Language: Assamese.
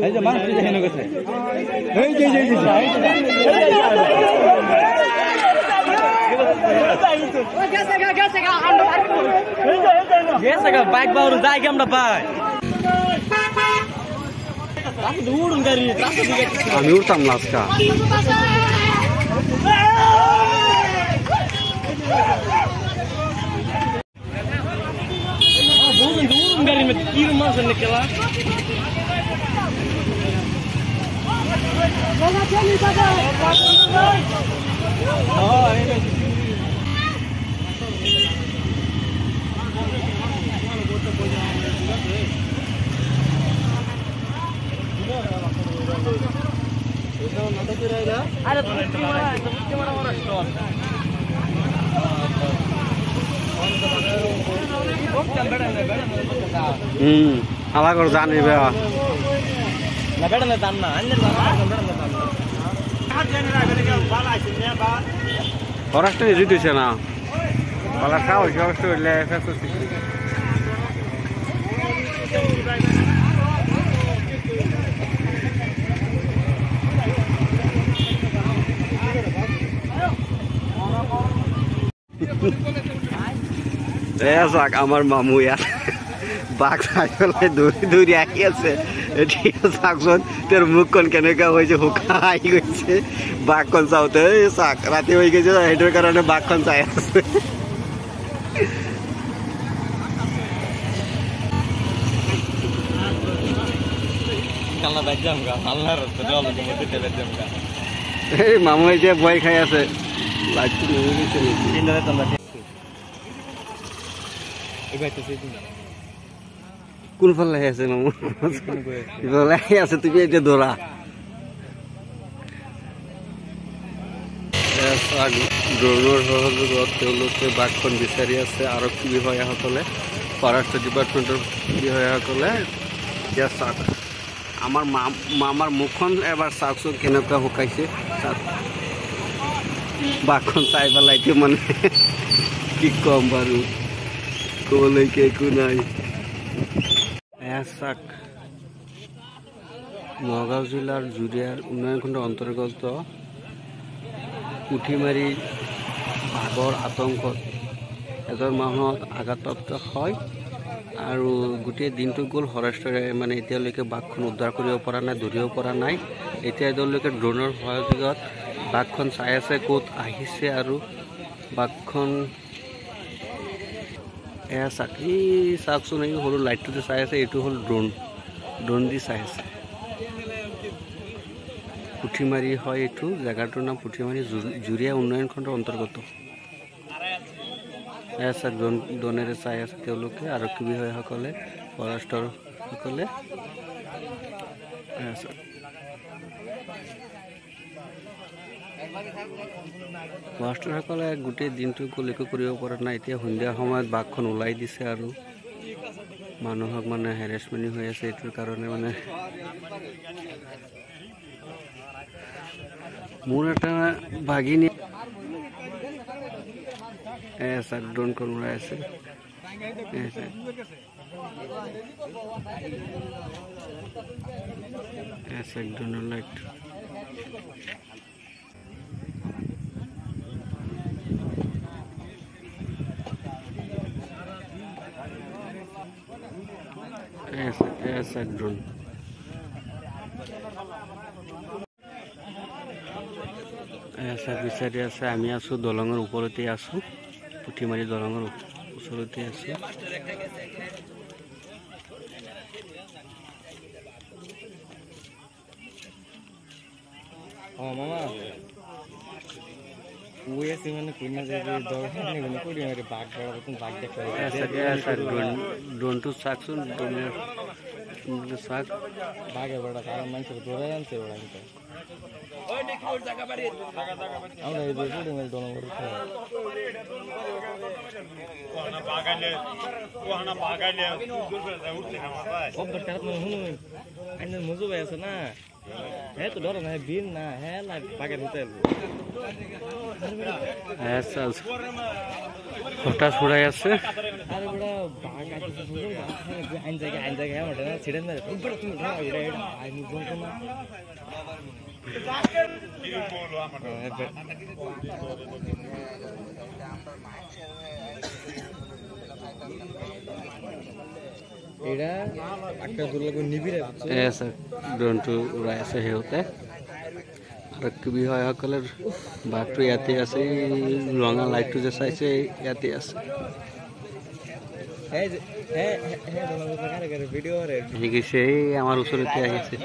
এই যে মানুষ দেখে গেছে বাইক পাওয়ার যাই কি আমরা পাই আমি উঠতাম না আজকে गाड़ी में तीर मार से निकला আলাদা করে জানি ফরেস্টে জিতেছে না বালা খাও ফরেস্ট হইলে আমার মামু ইয়ার বাঘ সাইকেলে দৌড়ি আঁকি আছে চাকজন তোর মুখখন কেনেকা হয়েছে শুকাই গৈছে বাঘখন চাওতে চাক রাতি হয়ে গেছে সেইটোৰ কাৰণে বাঘখন চাই আছে এই মামু এতিয়া বই খাই আছে কোনফালে আছে মামু আছে তুমি এতিয়া দৌৰা ড্ৰোনৰ সহযোগত তেওঁলোকে বাঘখন বিচাৰি আছে আৰক্ষী বিষয়াসকলে ফৰেষ্ট ডিপাৰ্টমেণ্টৰ বিষয়াসকলে এতিয়া চাওক আমাৰ মামাৰ মুখখন এবাৰ চাওকচোন কেনেকুৱা শুকাইছে চাওক বাঘখন চাই পেলাই এতিয়া মানে কি কম বাৰু ক'বলৈকে একো নাই চাক নগাঁও জিলাৰ জুৰিয়াৰ উন্নয়ন খণ্ডৰ অন্তৰ্গত পুঠিমাৰী বাঘৰ আতংকত এজন মানুহত আঘাতপ্ৰাপ্ত হয় আৰু গোটেই দিনটো গ'ল ফৰেষ্টৰে মানে এতিয়ালৈকে বাঘখন উদ্ধাৰ কৰিব পৰা নাই ধৰিব পৰা নাই এতিয়া এতিয়ালৈকে ড্ৰোনৰ সহযোগত বাঘখন চাই আছে ক'ত আহিছে আৰু বাঘখন এয়া চাকি চাওকচোন এই সৰু লাইটটোতে চাই আছে এইটো হ'ল ড্ৰোন দি চাই আছে পুঠিমাৰী হয় এইটো জেগাটোৰ নাম পুঠিমাৰী জুৰিয়া উন্নয়ন খণ্ডৰ অন্তৰ্গত এয়া চাক ড্ৰোনেৰে চাই আছে তেওঁলোকে আৰক্ষী বিষয়াসকলে ফৰেষ্টৰসকলে ফৰেষ্টৰসকলে গোটেই দিনটো একো কৰিব পৰা নাই এতিয়া সন্ধিয়া সময়ত বাঘখন ওলাই দিছে আৰু মানুহক মানে হেৰেছমেণ্ট হৈ আছে এইটোৰ কাৰণে মানে মোৰ এটা ভাগিনী চাক ড্ৰোনখন উৰাই আছে চাক ড্ৰোনৰ লাইট ऐसा ड्रोन ऐसा বিচাৰি আছে আমি আছো দলঙৰ ওপৰতে আছো পুঠিমাৰী দলঙৰ ওচৰতে আছো মামা ওয়েসি মানে কিনা যায় দলঙৰ নিগনি কৰি মাৰি বাঘ বাঘ দেখাই ऐसा ड्रोन তো চাকচোন ড্ৰোনৰ साग बागे बड़ा कारण मानसिक दौरा जान्छ एउटा नि त ओइ नि कोर जग्गा बारी आउन यो दुई मैले दोनो गरु कोहना बागाले दूर पे उठले ना भाइ ओ बट्टा हुनु अनि मजो भएछ ना হে তো ডর না বিন না হে লাই পাকে হোটেল ऐसा ফটা ছড়াই আছে আরে বড় বাঘ আছে বুঝুন আইন জায়গা হে মটে না ছিড়েন না বড় তুমি না এটা আই মুজন তো না এটা একটা দুর্লভ নিবিড় ऐसा ড্রোনটো উৰাই আছে হেউতে আৰক্ষী বিষয়াসকলৰ বাঘটো ইয়াতে আছে ৰঙা লাইটটো যে চাইছে ইয়াতে আছে হে হে হে ভিডিও ৰে ঠিক আছে আমাৰ ওচৰতে আহিছে